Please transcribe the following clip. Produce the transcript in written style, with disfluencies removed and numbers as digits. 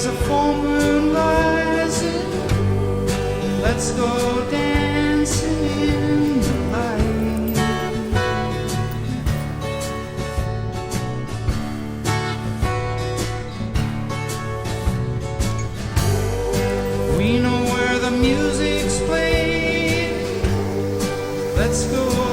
there's a full moon rising. Let's go dancing in the light. We know where the music's played. Let's go